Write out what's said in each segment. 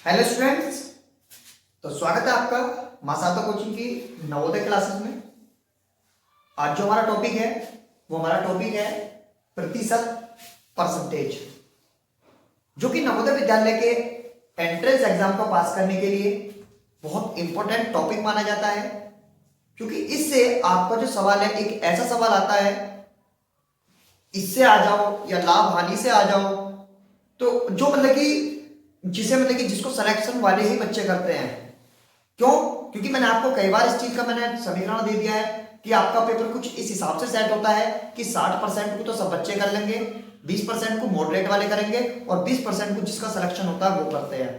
Hello students. तो स्वागत है आपका मासातो कोचिंग की नवोदय क्लासेस में। आज जो हमारा टॉपिक है वो हमारा टॉपिक है प्रतिशत, परसेंटेज, जो कि नवोदय विद्यालय के एंट्रेंस एग्जाम को पास करने के लिए बहुत इंपॉर्टेंट टॉपिक माना जाता है। क्योंकि इससे आपका जो सवाल है एक ऐसा सवाल आता है, इससे आ जाओ या लाभ हानि से आ जाओ, तो जो जिसको सिलेक्शन वाले ही बच्चे करते हैं। क्यों? क्योंकि मैंने आपको कई बार इस चीज का मैंने समीकरण दे दिया है कि आपका पेपर कुछ इस हिसाब से सेट होता है कि 60% को तो सब बच्चे कर लेंगे, 20% को मॉडरेट वाले करेंगे और 20% को जिसका सिलेक्शन होता है वो करते हैं।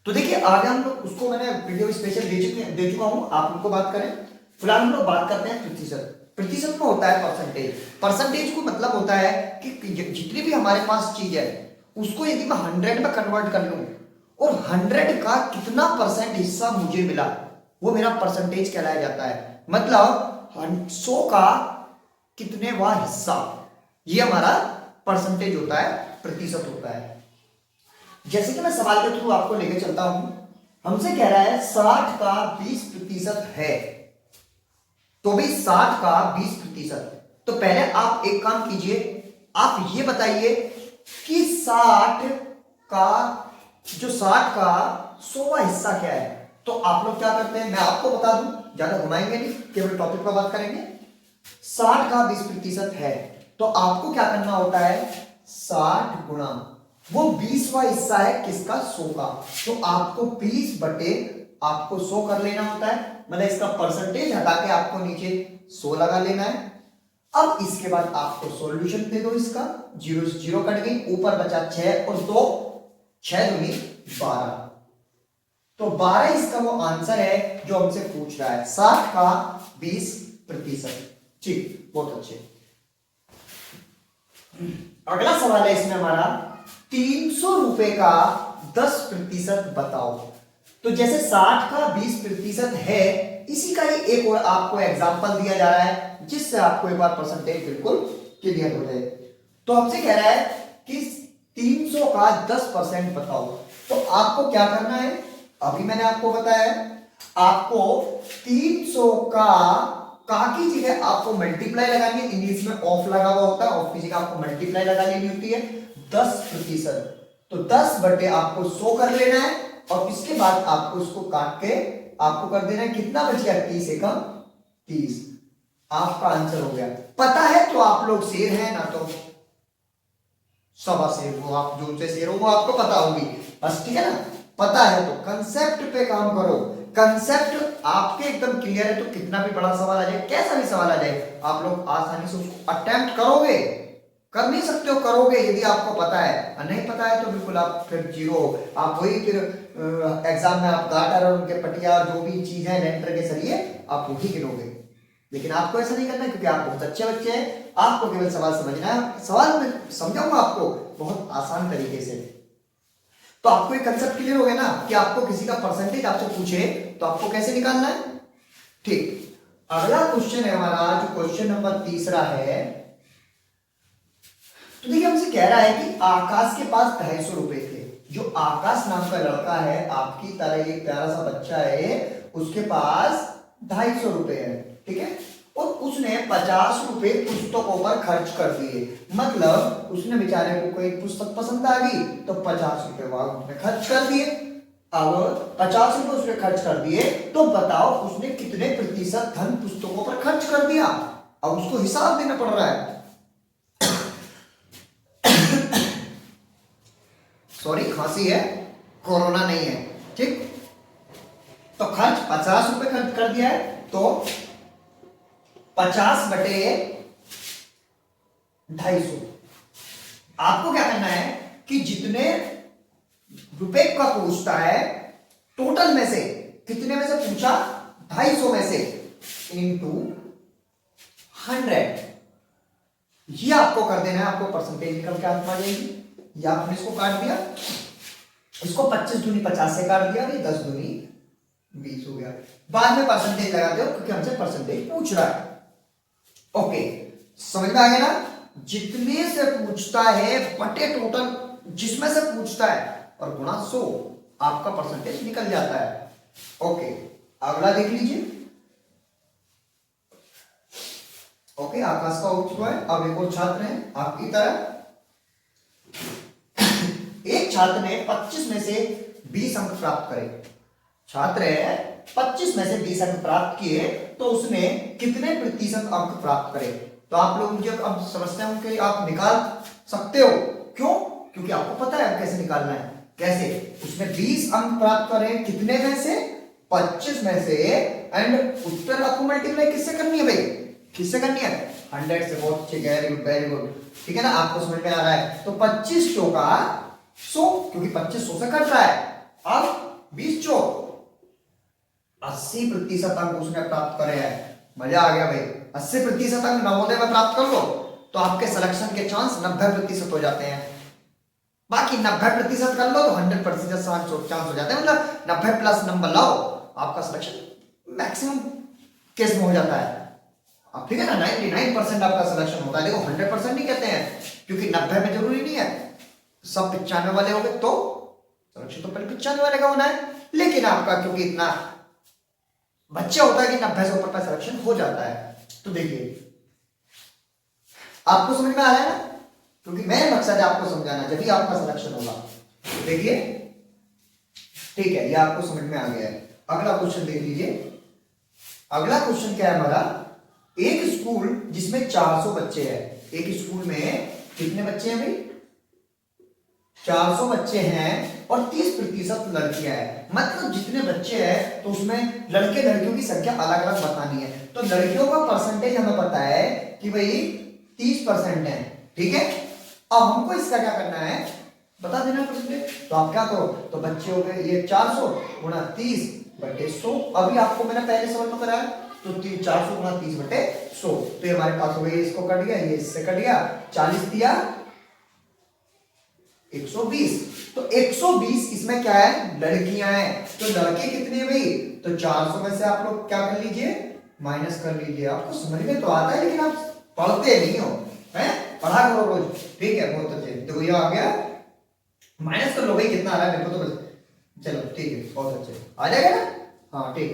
तो देखिए आगे हम लोग उसको मैंने वीडियो स्पेशल दे चुका हूं, आप उनको बात करें। फिलहाल हम लोग बात करते हैं प्रतिशत। प्रतिशत में होता है परसेंटेज। परसेंटेज को मतलब होता है कि जितनी भी हमारे पास चीज है उसको यदि मैं 100 में कन्वर्ट कर लूं और 100 का कितना परसेंट हिस्सा मुझे मिला वो मेरा परसेंटेज कहलाया जाता है। मतलब 100 का कितनेवां हिस्सा, ये हमारा परसेंटेज होता है, प्रतिशत होता है। जैसे कि मैं सवाल के थ्रू आपको लेके चलता हूं, हमसे कह रहा है 60 का 20% है, तो भी 60 का 20%। तो पहले आप एक काम कीजिए, आप ये बताइए कि 60 का 100वां हिस्सा क्या है। तो आप लोग क्या करते हैं, मैं आपको बता दूं, ज्यादा घुमाएंगे नहीं, केवल टॉपिक पर बात करेंगे। 60 का 20% है तो आपको क्या करना होता है, 60 गुणा वो 20वां हिस्सा है किसका, 100 का। तो आपको 20 बटे आपको 100 कर लेना होता है, मतलब इसका परसेंटेज हटा के आपको नीचे 100 लगा लेना है। अब इसके बाद आपको सॉल्यूशन दे दो, इसका 0 से 0 कट गई, ऊपर बचा 6 और 2, 6 दूनी 12। तो 12 इसका वो आंसर है जो हमसे पूछ रहा है, 60 का 20%। ठीक, बहुत अच्छे। अगला सवाल है इसमें हमारा, 300 रुपए का 10% बताओ। तो जैसे 60 का 20% है, इसी का ही एक और आपको एग्जांपल दिया जा रहा है जिससे आपको एक बार परसेंटेज बिल्कुल क्लियर हो जाए। तो हमसे कह रहा है कि 300 का 10% बताओ। तो आपको क्या करना है, अभी मैंने आपको बताया, आपको 300 का की जगह आपको मल्टीप्लाई लगानी है। इंग्लिश में ऑफ लगा हुआ होता है, ऑफ की जगह आपको मल्टीप्लाई लगा लेनी होती है। 10%, तो 10 बटे आपको 100 कर लेना है और इसके बाद आपको इसको काट के आपको कर देना है, कितना बच गया, 30 एकम 30। आपका आंसर हो गया। पता है तो आप लोग शेर हैं, ना तो सवा शेर हो, आप जो से शेर हो वो आपको पता होगी बस, ठीक है ना। पता है तो कंसेप्ट पे काम करो, कंसेप्ट आपके एकदम क्लियर है तो कितना भी बड़ा सवाल आ जाए, कैसा भी सवाल आ जाए, आप लोग आसानी से उसको अटेम्प्ट करोगे। कर नहीं सकते हो, करोगे यदि आपको पता है, और नहीं पता है तो बिल्कुल आप फिर जीरो। आप वही फिर एग्जाम में आप गाटर और उनके पटिया और जो भी चीज है लेंटर के सरिये आप वही गिनोगे। लेकिन आपको ऐसा नहीं करना है क्योंकि आप बहुत अच्छे बच्चे हैं, आपको केवल सवाल समझना है। सवाल में समझाऊंगा आपको बहुत आसान तरीके से। तो आपको एक कंसेप्ट क्लियर हो गया ना कि आपको किसी का परसेंटेज आपसे पूछे तो आपको कैसे निकालना है। ठीक, अगला क्वेश्चन है हमारा, जो क्वेश्चन नंबर 3 है। तो देखिए हमसे कह रहा है कि आकाश के पास 250 रुपए थे। जो आकाश नाम का लड़का है, आपकी तरह एक प्यारा सा बच्चा है, उसके पास 250 रुपए है, ठीक है। और उसने 50 रुपए पुस्तकों पर खर्च कर दिए। मतलब उसने बेचारे को कोई पुस्तक पसंद आ गई तो 50 रुपए उसने खर्च कर दिए। अब 50 रुपए उसने खर्च कर दिए, तो बताओ उसने कितने प्रतिशत धन पुस्तकों पर खर्च कर दिया। अब उसको हिसाब देना पड़ रहा है। सॉरी, खांसी है, कोरोना नहीं है, ठीक। तो खर्च 50 रुपए खर्च कर दिया है, तो 50 बटे 250। आपको क्या करना है कि जितने रुपए का पूछता है, टोटल में से कितने में से पूछा, 250 में से इंटू 100, ये आपको कर देना है। आपको परसेंटेज निकल के हाथ में आ जाएगी। या आपने इसको काट दिया, इसको 25 दूनी 50 से काट दिया, 10 दूनी 20 हो गया। बाद में परसेंटेज लगाते हो क्योंकि हमसे परसेंटेज पूछ रहा है। ओके, समझ में आ गया ना। जितने से पूछता है बटे टोटल जिसमें से पूछता है और गुणा 100। आपका परसेंटेज निकल जाता है। ओके, अगला देख लीजिए। ओके, आकाश का हो चुका है। अब एक और छात्र है आपकी तरह। एक छात्र ने 25 में से 20 अंक प्राप्त करे। छात्र है 25 में से 20 अंक प्राप्त किए तो उसने कितने प्रतिशत अंक प्राप्त करे? तो आप लोग मुझे अब समझते हैं कि आप निकाल सकते हो। क्यों? क्योंकि आपको पता है अब कैसे निकालना है। कैसे? उसने 20 अंक प्राप्त करे, कितने में से? 25 में से। एंड उत्तर आपको मल्टीप्लाई किससे करनी है भाई? किससे करनी है? 100 से। बहुत ठीक है, वेरी गुड। ठीक है ना, आपको समझ में आ रहा है। तो 25 चौका 100, क्योंकि 25 100 से कट रहा है। अब 20 चौक 80% अंक उसने प्राप्त करे हैं। मजा आ गया भाई। 80% अंक नवोदय में प्राप्त कर लो तो आपके सिलेक्शन के चांस 90% हो जाते हैं। बाकी 90% कर लो तो 100% चांस हो जाते हैं। मतलब 90 प्लस नंबर लाओ, आपका सिलेक्शन मैक्सिमम केस में हो जाता है। अब ठीक है ना, 99% आपका सिलेक्शन होता है। देखो 100% नहीं कहते हैं, क्योंकि 90 में जरूरी नहीं है सब 95 वाले हो गए तो सिलेक्शन तो पहले 95 वाले का होना है। लेकिन आपका क्योंकि इतना बच्चा होता है कि 90 से ऊपर का सिलेक्शन हो जाता है। तो देखिए आपको समझ में आ रहा है ना, क्योंकि मेरा मकसद है आपको समझाना, जब भी आपका सिलेक्शन होगा। तो देखिए ठीक है, ये आपको समझ में आ गया है। अगला क्वेश्चन देख लीजिए। अगला क्वेश्चन क्या है हमारा? एक स्कूल जिसमें 400 बच्चे हैं। एक स्कूल में कितने बच्चे हैं भाई? 400 बच्चे हैं और 30% लड़कियां हैं। मतलब जितने बच्चे हैं तो उसमें लड़के लड़कियों की संख्या अलग अलग बतानी है। तो लड़कियों का परसेंटेज हमें पता है कि भाई 30% है। ठीक है, अब हमको इसका क्या करना है बता देना परसेंटेज। तो आप क्या करो, तो बच्चे हो गए ये 400 गुणा 30/100। अभी आपको मैंने पहले सवाल में कराया, तो 400 गुणा 30/100। तो ये हमारे पास हो गया, इसको कट गया, ये इससे कट गया, 40 दिया 120। तो 120 इसमें क्या है? लड़कियां हैं। तो लड़के कितने भाई? तो 400 में से आप लोग क्या कर लीजिए, माइनस कर लीजिए। आपको समझ में तो आता है लेकिन आप पढ़ते नहीं हो, हैं? पढ़ा करो रोज। ठीक है, बहुत अच्छे। देखो ये आ गया, माइनस कर लो भाई, कितना आ रहा है मेरे को तो बस। चलो ठीक है, बहुत अच्छे आ जाएगा ना। हाँ ठीक,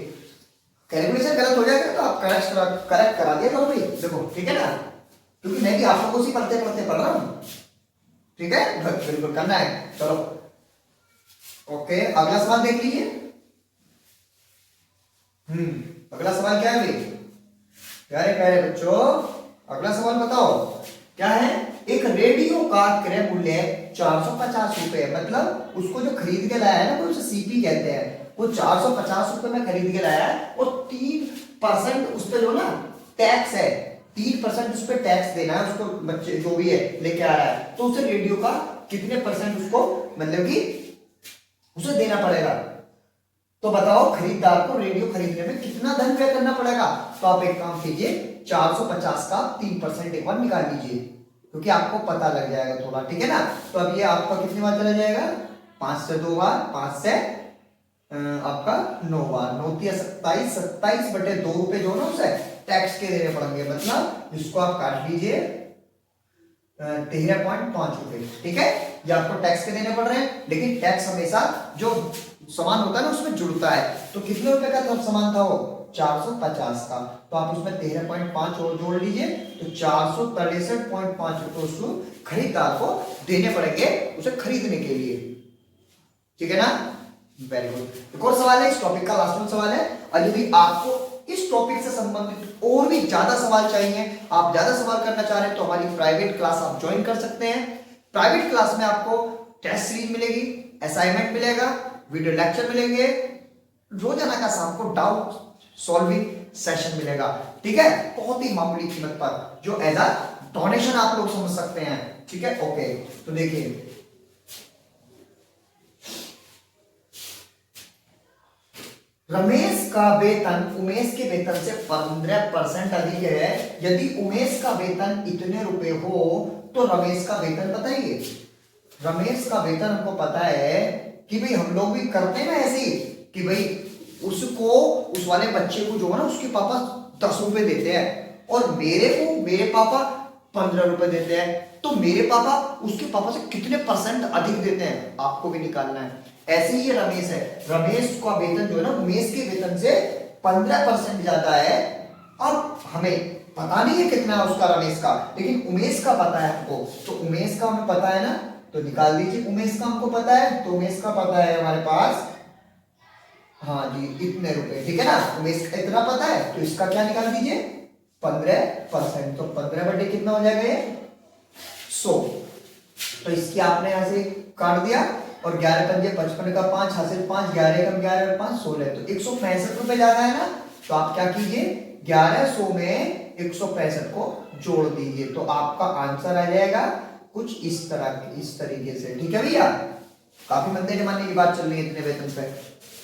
कैलकुलेशन गलत हो जाएगा तो आप करेक्ट करा दिया करो भाई। देखो ठीक है ना, क्योंकि मैं भी आप लोगों से पढ़ते पढ़ते पढ़ रहा हूँ। ठीक है, बिल्कुल करना है। चलो ओके, अगला सवाल देख लीजिए। अगला सवाल क्या है भाई? प्यारे प्यारे बच्चों, अगला सवाल बताओ क्या है? एक रेडियो का क्रय मूल्य 450 रुपए। मतलब उसको जो खरीद के लाया है ना, वो उसे सीपी कहते हैं। वो 450 रुपए में खरीद के लाया है और 3% उस पर जो ना टैक्स है, 3% उस पर टैक्स देना है उसको, बच्चे जो भी है लेके आ रहा है। तो उसे रेडियो का कितने परसेंट उसको मतलब कि उसे देना पड़ेगा? तो बताओ खरीदार को रेडियो खरीदने में कितना धन व्यय करना पड़ेगा? तो आप एक काम कीजिए, 450 का 3% एक बार निकाल लीजिए, क्योंकि आपको पता लग जाएगा थोड़ा। ठीक है ना, तो अब ये आपका कितनी बार चला जाएगा? 5 से 2 बार, 5 से आपका 9 बार, 9 × 27, 27/2 रुपए जो ना उसे टैक्स के देने पड़ेंगे। मतलब इसको आप काट लीजिए 13.5 रुपए। ठीक है, ये आपको टैक्स के देने पड़ रहे हैं, लेकिन टैक्स हमेशा जो सामान होता है ना उसमें जुड़ता है। तो कितने रुपए का सामान था वो? 450 का। तो आप उसमें 13.5 और जोड़ लीजिए, तो 463.5 रुपए उसको खरीदार को देने पड़ेंगे उसे खरीदने के लिए। ठीक है ना, वेरी गुड। एक और सवाल है, इस टॉपिक का लास्ट में सवाल है। और यदि आपको इस टॉपिक से संबंधित और भी ज्यादा सवाल चाहिए, आप ज्यादा सवाल करना चाह रहे हैं, तो हमारी प्राइवेट क्लास आप ज्वाइन कर सकते हैं। प्राइवेट क्लास में आपको टेस्ट सीरीज मिलेगी, असाइनमेंट मिलेगा, वीडियो लेक्चर मिलेंगे, रोजाना का शाम को डाउट सॉल्विंग सेशन मिलेगा। ठीक है, बहुत ही मामूली कीमत पर, जो एज अ डोनेशन आप लोग समझ सकते हैं। ठीक है, ओके। तो देखिए रमेश का वेतन उमेश के वेतन से 15% अधिक है। यदि उमेश का वेतन इतने रुपए हो तो रमेश का वेतन बताइए। रमेश का वेतन हमको पता है कि भाई हम लोग भी करते हैं ना ऐसे कि भाई उसको, उस वाले बच्चे को जो है ना उसके पापा 10 रुपए देते हैं और मेरे पापा 15 रुपए देते हैं। तो मेरे पापा उसके पापा से कितने % अधिक देते हैं आपको भी निकालना है। ऐसे ही ये रमेश है, रमेश का वेतन जो है ना उमेश के वेतन से 15% ज्यादा है। अब हमें पता नहीं है कितना है उसका रमेश का, लेकिन उमेश का पता है हमको, तो उमेश का हमें पता है ना, तो निकाल दीजिए। उमेश का हमको पता है, तो उमेश का पता है हमारे पास, हाँ जी इतने रुपए, ठीक है ना। उमेश का इतना पता है, तो इसका क्या निकाल दीजिए 15%, तो 15 कितना हो जाएगा ये 100। तो इसकी आपने यहाँ से काट दिया, और 11 पंजे 55 का 5 हासिल 5, 11 कम 11 5 16, तो 165 रुपए ज्यादा है ना। तो आप क्या कीजिए 1100 में 165 को जोड़ दीजिए, तो आपका आंसर आ जाएगा कुछ इस तरह, इस तरीके से, ठीक है भैया। काफी मंदे जमाने की बात चल रही है इतने वेतन पे,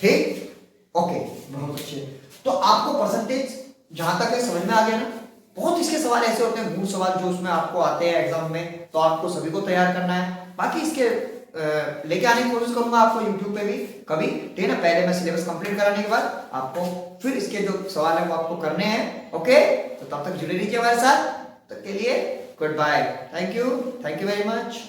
ठीक, ओके बहुत अच्छे। तो आपको परसेंटेज जहां तक है समझ में आ गया ना। बहुत इसके सवाल ऐसे होते हैं, मूल सवाल जो उसमें आपको आते हैं एग्जाम में, तो आपको सभी को तैयार करना है। बाकी इसके लेके आने की कोशिश करूंगा आपको यूट्यूब पे भी कभी, ठीक है ना। पहले मैं सिलेबस कंप्लीट कराने के बाद आपको फिर इसके जो सवाल है वो आपको करने हैं, ओके। तो तब तक जुड़े रहिए हमारे साथ, तब तक के लिए good bye, thank you very much.